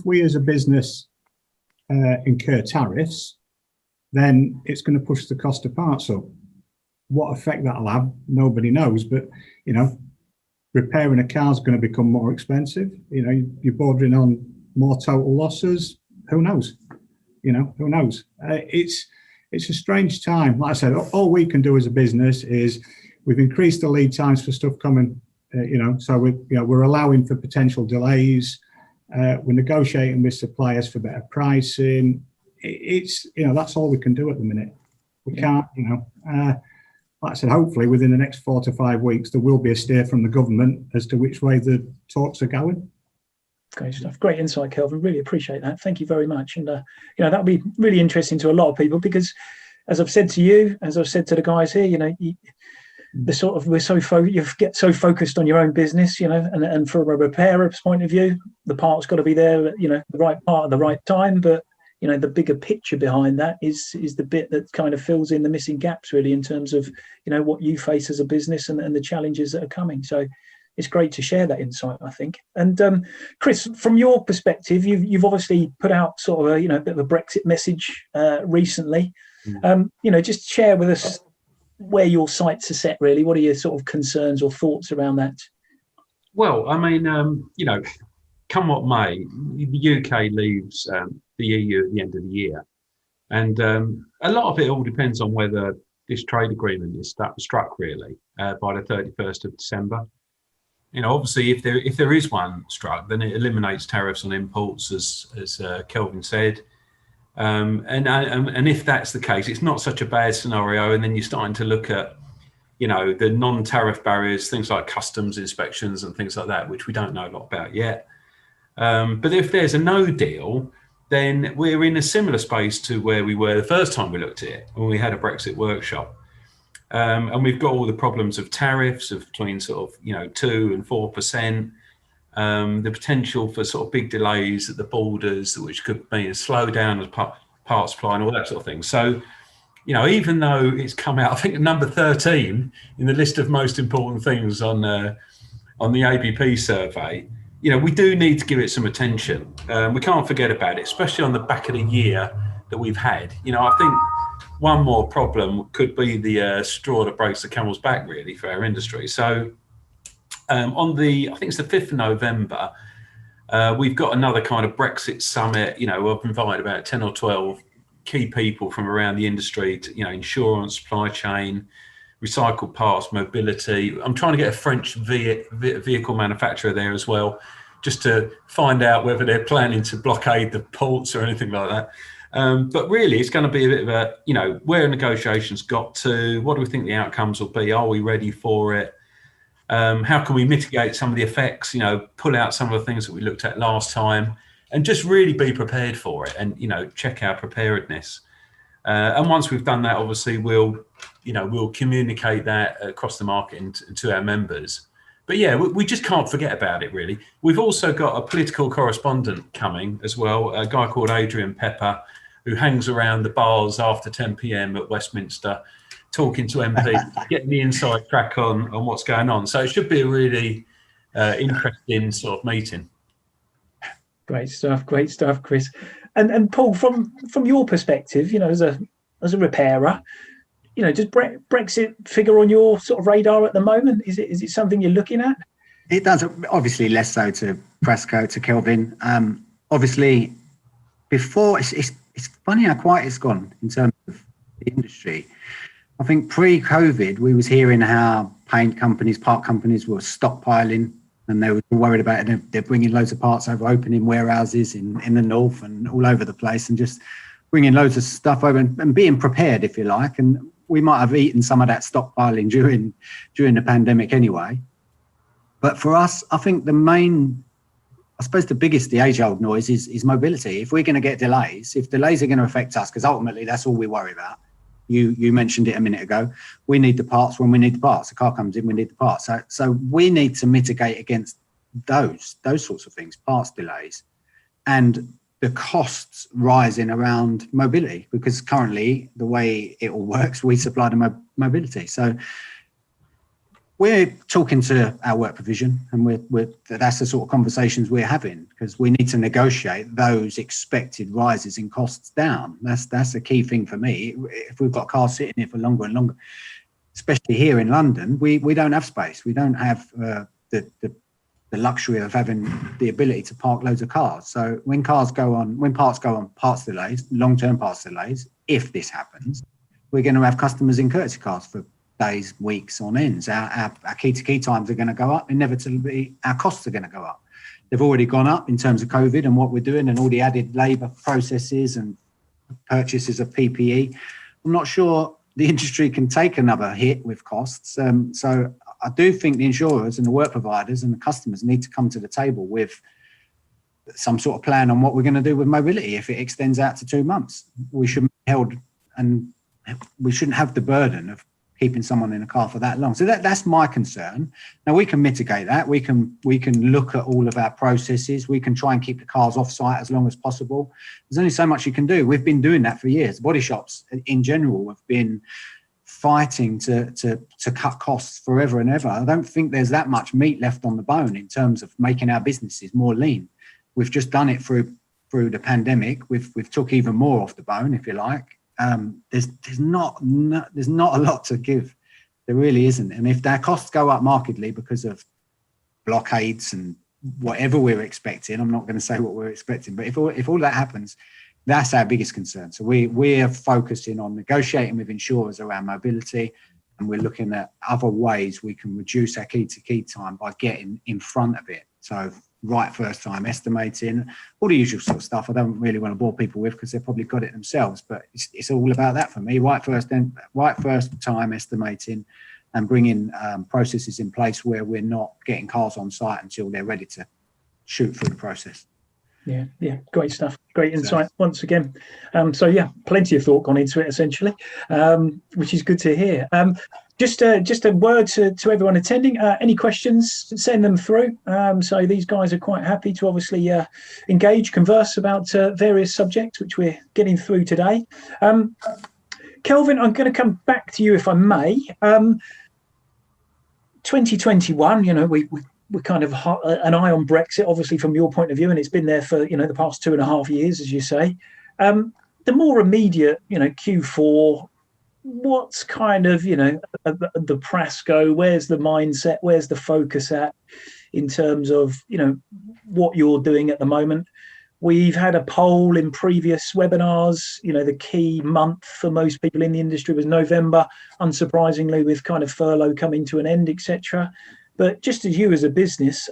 we as a business incur tariffs, then it's going to push the cost of parts up. What effect that'll have, nobody knows. But repairing a car is going to become more expensive. You're bordering on more total losses. Who knows? Who knows? It's a strange time. Like I said, all we can do as a business is we've increased the lead times for stuff coming. So we're allowing for potential delays. We're negotiating with suppliers for better pricing. It's that's all we can do at the minute. We can't. Like I said, hopefully within the next 4 to 5 weeks, there will be a steer from the government as to which way the talks are going. Great stuff. Great insight, Kelvin. Really appreciate that. Thank you very much. And, that'll be really interesting to a lot of people because, as I've said to you, as I've said to the guys here, you get so focused on your own business, and from a repairer's point of view, the part's got to be there, the right part at the right time. But, you know, the bigger picture behind that is the bit that kind of fills in the missing gaps, really, in terms of, you know, what you face as a business and the challenges that are coming. So it's great to share that insight, I think. And Chris, from your perspective, you've obviously put out sort of a, you know, a bit of a Brexit message recently. You know, just share with us where your sights are set, really. What are your sort of concerns or thoughts around that? Well, I mean, you know, come what may, the UK leaves the EU at the end of the year. And a lot of it all depends on whether this trade agreement is struck really by the 31st of December. You know, obviously, if there is one struck, then it eliminates tariffs on imports, as Kelvin said. And if that's the case, it's not such a bad scenario. And then you're starting to look at, you know, the non-tariff barriers, things like customs inspections and things like that, which we don't know a lot about yet. But if there's a no deal, then we're in a similar space to where we were the first time we looked at it, when we had a Brexit workshop. And we've got all the problems of tariffs of between sort of, you know, 2 and 4%, the potential for sort of big delays at the borders, which could mean a slowdown of parts supply and all that sort of thing. So, you know, even though it's come out, I think number 13 in the list of most important things on the ABP survey, you know, we do need to give it some attention. We can't forget about it, especially on the back of the year that we've had. You know, I think one more problem could be the straw that breaks the camel's back, really, for our industry. So on the, I think it's the 5th of November, we've got another kind of Brexit summit. You know, we've invited about 10 or 12 key people from around the industry to, you know, insurance, supply chain, recycled parts, mobility. I'm trying to get a French vehicle manufacturer there as well, just to find out whether they're planning to blockade the ports or anything like that. But really, it's going to be a bit of a, you know, where negotiations got to, what do we think the outcomes will be? Are we ready for it? How can we mitigate some of the effects, you know, pull out some of the things that we looked at last time, and just really be prepared for it and, you know, check our preparedness. And once we've done that, obviously, we'll communicate that across the market and to our members. But yeah, we just can't forget about it, really. We've also got a political correspondent coming as well, a guy called Adrian Pepper, who hangs around the bars after 10 p.m. at Westminster, talking to MPs, getting the inside track on what's going on. So it should be a really interesting sort of meeting. Great stuff, Chris. And Paul, from your perspective, you know, as a repairer, you know, does Brexit figure on your sort of radar at the moment? Is it something you're looking at? It does, obviously less so to Presco, to Kelvin. Obviously, before, it's funny how quiet it's gone in terms of the industry. I think pre-COVID, we was hearing how paint companies, part companies were stockpiling, and they were worried about it. They're bringing loads of parts over, opening warehouses in the north and all over the place, and just bringing loads of stuff over and being prepared, if you like. And we might have eaten some of that stockpiling during the pandemic anyway. But for us, I think the biggest, the age-old noise is mobility. If we're going to get delays, if delays are going to affect us, because ultimately that's all we worry about. You mentioned it a minute ago. We need the parts when we need the parts. The car comes in, we need the parts. So we need to mitigate against those sorts of things, parts delays, and the costs rising around mobility, because currently the way it all works, we supply the mobility. So we're talking to our work provision, and that's the sort of conversations we're having, because we need to negotiate those expected rises in costs down. That's a key thing for me. If we've got cars sitting here for longer and longer, especially here in London, we don't have space. We don't have the luxury of having the ability to park loads of cars. So when parts go on parts delays, long-term parts delays, if this happens, we're going to have customers in courtesy cars for days, weeks on ends. Our key-to-key times are going to go up. Inevitably, our costs are going to go up. They've already gone up in terms of COVID and what we're doing, and all the added labour processes and purchases of PPE. I'm not sure the industry can take another hit with costs. So I do think the insurers and the work providers and the customers need to come to the table with some sort of plan on what we're going to do with mobility. If it extends out to 2 months, we shouldn't be held, and we shouldn't have the burden of keeping someone in a car for that long. So that's my concern. Now we can mitigate that. We can look at all of our processes. We can try and keep the cars off site as long as possible. There's only so much you can do. We've been doing that for years. Body shops in general have been fighting to cut costs forever and ever. I don't think there's that much meat left on the bone in terms of making our businesses more lean. We've just done it through the pandemic. We've took even more off the bone, if you like. There's not a lot to give. There really isn't. And if their costs go up markedly because of blockades and whatever we're expecting, I'm not going to say what we're expecting, but if all that happens, that's our biggest concern. So we're focusing on negotiating with insurers around mobility, and we're looking at other ways we can reduce our key-to-key time by getting in front of it. So right first time estimating, all the usual sort of stuff I don't really want to bore people with because they've probably got it themselves, but it's all about that for me. Right first time estimating and bringing processes in place where we're not getting cars on site until they're ready to shoot through the process. Yeah, great stuff. Great insight once again. So yeah, plenty of thought gone into it essentially, which is good to hear. Just a word to everyone attending. Any questions, send them through. So these guys are quite happy to obviously engage, converse about various subjects which we're getting through today. Kelvin, I'm going to come back to you if I may. 2021, you know, we're kind of an eye on Brexit, obviously, from your point of view, and it's been there for, you know, the past 2.5 years, as you say. The more immediate, you know, Q4, what's kind of, you know, the Prasco, where's the mindset, where's the focus at in terms of, you know, what you're doing at the moment? We've had a poll in previous webinars, you know, the key month for most people in the industry was November, unsurprisingly, with kind of furlough coming to an end, etc. But just as you as a business,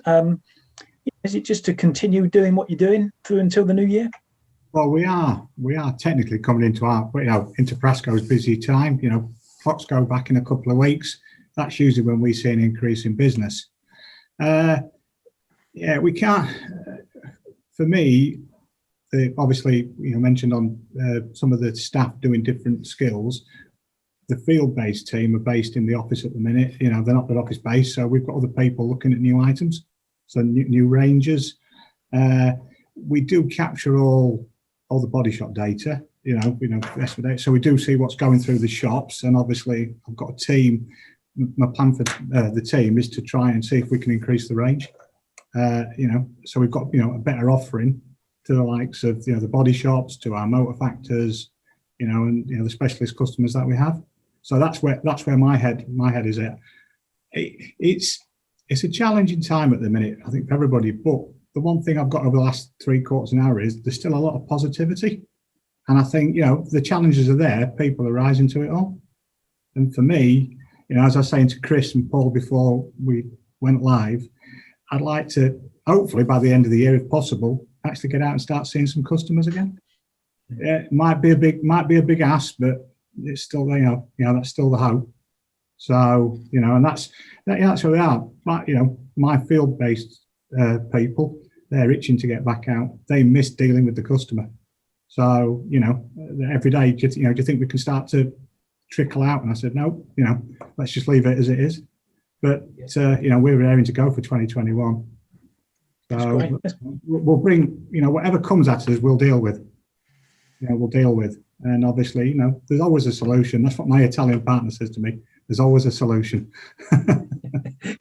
is it just to continue doing what you're doing through until the new year? Well, we are technically coming into into Prasco's busy time. You know, clocks go back in a couple of weeks. That's usually when we see an increase in business. Yeah, we can't. For me, obviously, you know, mentioned on some of the staff doing different skills. The field-based team are based in the office at the minute. You know, they're not office-based, so we've got other people looking at new items, so new ranges. We do capture all the body shop data. You know, estimate. So we do see what's going through the shops, and obviously, I've got a team. My plan for the team is to try and see if we can increase the range. You know, so we've got, you know, a better offering to the likes of, you know, the body shops, to our motor factors, you know, and, you know, the specialist customers that we have. So that's where my head is at. It's a challenging time at the minute, I think, for everybody. But the one thing I've got over the last 3/4 an hour is there's still a lot of positivity, and I think, you know, the challenges are there. People are rising to it all, and for me, you know, as I was saying to Chris and Paul before we went live, I'd like to, hopefully by the end of the year, if possible, actually get out and start seeing some customers again. Yeah, it might be a big ask, but it's still, you know, that's still the hope. So, you know, and that's where we are. You know, my field-based people, they're itching to get back out. They miss dealing with the customer. So, you know, every day, do you think we can start to trickle out? And I said, no, you know, let's just leave it as it is. But, you know, we're raring to go for 2021. So we'll bring, you know, whatever comes at us, we'll deal with. You know, we'll deal with. And obviously, you know, there's always a solution. That's what my Italian partner says to me. There's always a solution.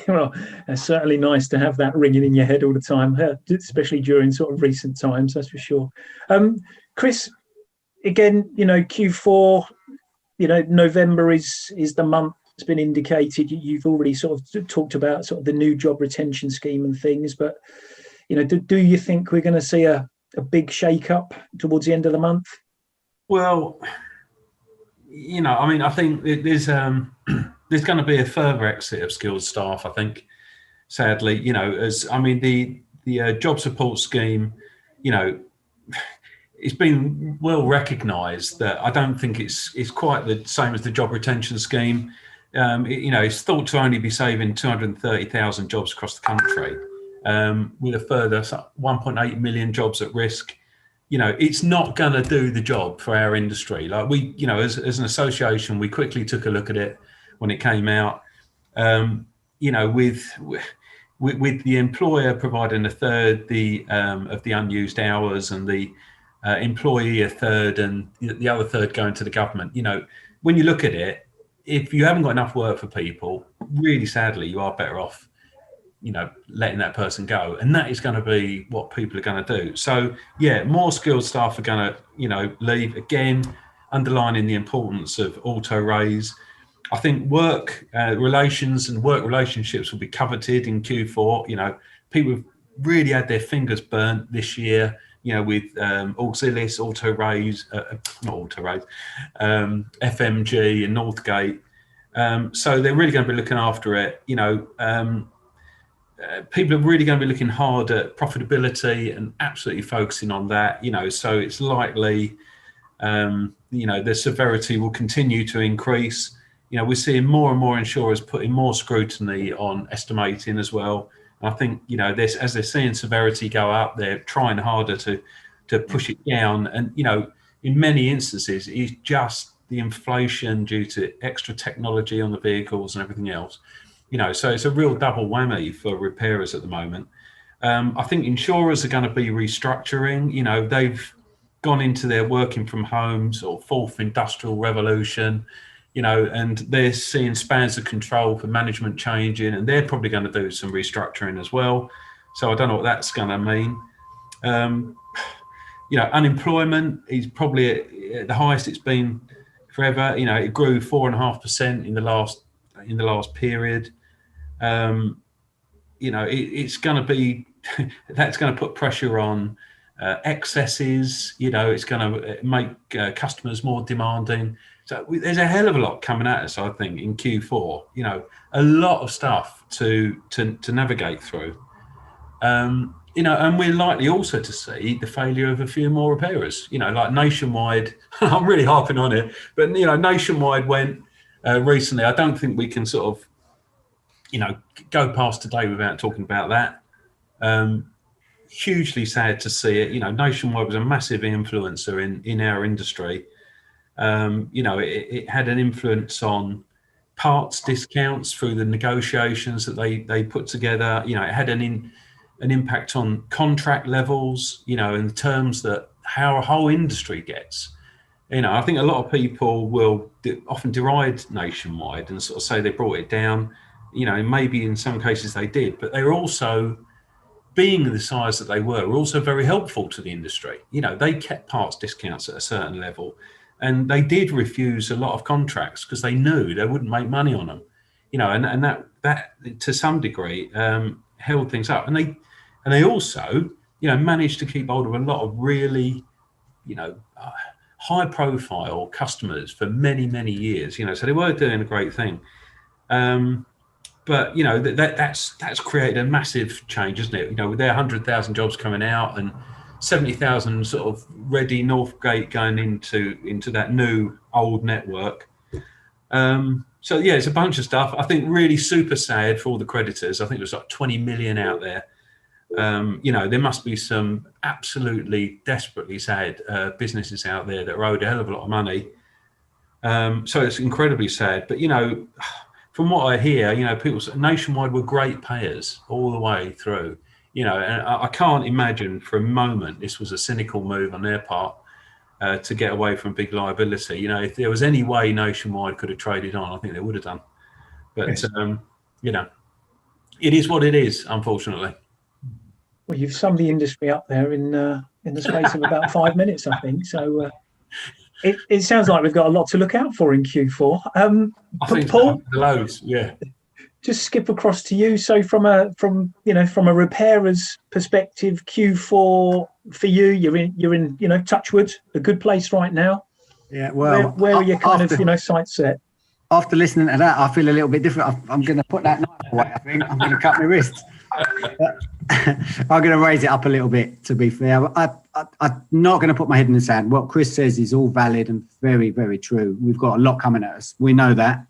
Well, it's certainly nice to have that ringing in your head all the time, especially during sort of recent times, that's for sure. Chris, again, you know, Q4, you know, November is the month that's been indicated. You've already sort of talked about sort of the new job retention scheme and things, but, you know, do you think we're going to see a big shake-up towards the end of the month? Well, you know, I mean, I think there's going to be a further exit of skilled staff, I think, sadly. You know, the job support scheme, you know, it's been well recognised that I don't think it's quite the same as the job retention scheme. You know, it's thought to only be saving 230,000 jobs across the country, with a further 1.8 million jobs at risk. You know, it's not going to do the job for our industry. Like we, you know, as an association, we quickly took a look at it. when it came out. You know, with the employer providing a third of the unused hours, and the employee a third, and the other third going to the government. You know, when you look at it, if you haven't got enough work for people, really sadly, you are better off, you know, letting that person go. And that is going to be what people are going to do. So yeah, more skilled staff are going to, you know, leave, again, underlining the importance of auto raise. I think work relations and work relationships will be coveted in Q4. You know, people have really had their fingers burnt this year, you know, with Auxilis, Auto Raise, not Auto Raise, FMG and Northgate. So they're really going to be looking after it. You know, people are really going to be looking hard at profitability and absolutely focusing on that. You know, so it's likely, you know, the severity will continue to increase. You know, we're seeing more and more insurers putting more scrutiny on estimating as well. I think, you know, this, as they're seeing severity go up, they're trying harder to push it down. And, you know, in many instances, it's just the inflation due to extra technology on the vehicles and everything else. You know, so it's a real double whammy for repairers at the moment. I think insurers are going to be restructuring. You know, they've gone into their working from home sort of fourth industrial revolution. You know, and they're seeing spans of control for management changing, and they're probably going to do some restructuring as well. So I don't know what that's going to mean. You know, unemployment is probably at the highest it's been forever. You know, it grew 4.5% in the last period. You know, it's going to be that's going to put pressure on excesses. You know, it's going to make customers more demanding. So there's a hell of a lot coming at us, I think, in Q4. You know, a lot of stuff to navigate through. You know, and we're likely also to see the failure of a few more repairers. You know, like Nationwide. I'm really harping on it, but you know, Nationwide went recently. I don't think we can sort of, you know, go past today without talking about that. Hugely sad to see it. You know, Nationwide was a massive influencer in our industry. You know, it had an influence on parts discounts through the negotiations that they put together. You know, it had an impact on contract levels, you know, in the terms that how a whole industry gets. You know, I think a lot of people will often deride Nationwide and sort of say they brought it down. You know, maybe in some cases they did, but they were also, being the size that they were also very helpful to the industry. You know, they kept parts discounts at a certain level. And they did refuse a lot of contracts because they knew they wouldn't make money on them, you know, and that to some degree held things up. And they also, you know, managed to keep hold of a lot of really, you know, high profile customers for many, many years, you know, so they were doing a great thing. But, you know, that's created a massive change, isn't it? You know, with their 100,000 jobs coming out and 70,000 sort of ready Northgate going into that new old network. So yeah, it's a bunch of stuff. I think really super sad for all the creditors. I think there's like 20 million out there. You know, there must be some absolutely desperately sad businesses out there that are owed a hell of a lot of money. So it's incredibly sad. But, you know, from what I hear, you know, people Nationwide were great payers all the way through. You know, and I can't imagine for a moment this was a cynical move on their part to get away from big liability. You know, if there was any way Nationwide could have traded on, I think they would have done. But, yes. You know, it is what it is, unfortunately. Well, you've summed the industry up there in the space of about 5 minutes, I think. So it sounds like we've got a lot to look out for in Q4. I think Paul, loads, yeah. Just skip across to you. So from a repairer's perspective, Q4 for you, you're in you know, touch wood, a good place right now. Yeah, well, where are your kind of, you know, sights set? After listening to that, I feel a little bit different. I'm going to put that knife away. I think I'm going to cut my wrists. I'm going to raise it up a little bit. To be fair, I'm not going to put my head in the sand. What Chris says is all valid and very, very true. We've got a lot coming at us. We know that.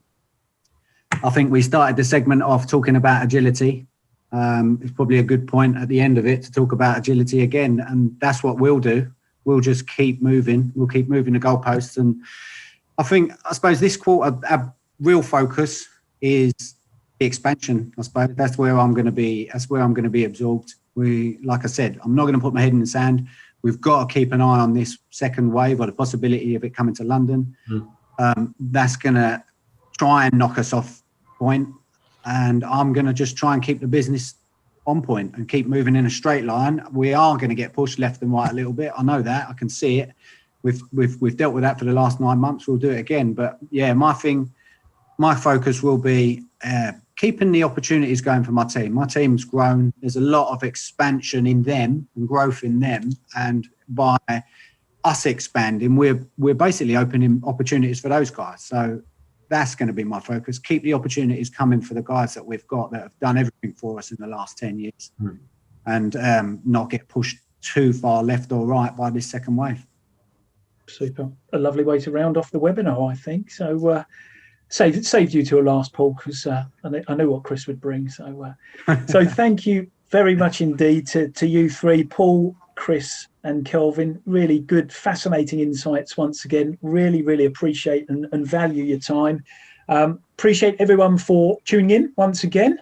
I think we started the segment off talking about agility. It's probably a good point at the end of it to talk about agility again. And that's what we'll do. We'll just keep moving. We'll keep moving the goalposts. And I suppose this quarter, our real focus is the expansion, I suppose. That's where I'm going to be. That's where I'm going to be absorbed. Like I said, I'm not going to put my head in the sand. We've got to keep an eye on this second wave or the possibility of it coming to London. That's going to try and knock us off point. And I'm going to just try and keep the business on point and keep moving in a straight line. We are going to get pushed left and right a little bit. I know that. I can see it. We've dealt with that for the last 9 months. We'll do it again. But yeah, my focus will be keeping the opportunities going for my team. My team's grown. There's a lot of expansion in them and growth in them. And by us expanding, we're basically opening opportunities for those guys. So that's going to be my focus. Keep the opportunities coming for the guys that we've got that have done everything for us in the last 10 years and not get pushed too far left or right by this second wave. Super. A lovely way to round off the webinar, I think. So saved you to a last, Paul, because I knew what Chris would bring. So so thank you very much indeed to you three, Paul, Chris and Kelvin. Really good, fascinating insights once again. Really appreciate and value your time. Appreciate everyone for tuning in once again.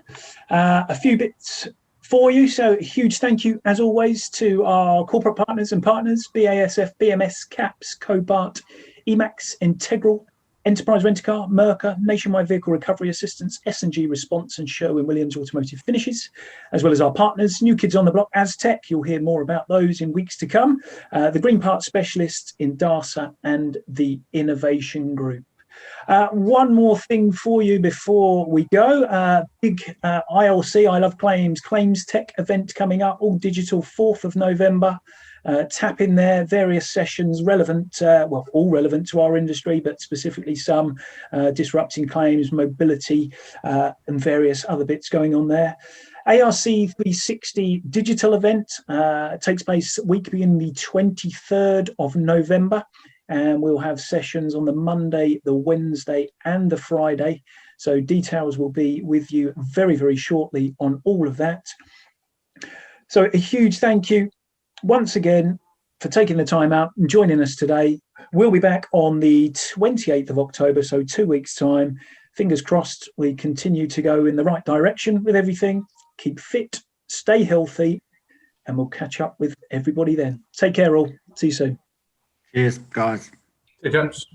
A few bits for you. So a huge thank you, as always, to our corporate partners and partners, BASF, BMS, CAPS, Copart, Emacs, Integral, Enterprise Rent-A-Car, Mercer, Nationwide Vehicle Recovery Assistance, S&G Response, and Sherwin-Williams Automotive Finishes, as well as our partners, New Kids on the Block, Aztec. You'll hear more about those in weeks to come. The Green Part Specialists in DARSA and the Innovation Group. One more thing for you before we go. Big ILC, I Love Claims Tech event coming up, all digital, 4th of November. Tap in there, various sessions relevant, well, all relevant to our industry, but specifically some disrupting claims, mobility, and various other bits going on there. ARC360 digital event takes place week beginning the 23rd of November, and we'll have sessions on the Monday, the Wednesday, and the Friday. So details will be with you very shortly on all of that. So a huge thank you once again for taking the time out and joining us today. We'll be back on the 28th of October, so 2 weeks' time. Fingers crossed we continue to go in the right direction with everything. Keep fit, stay healthy, and we'll catch up with everybody then. Take care all. See you soon. Cheers, guys. Hey, chaps.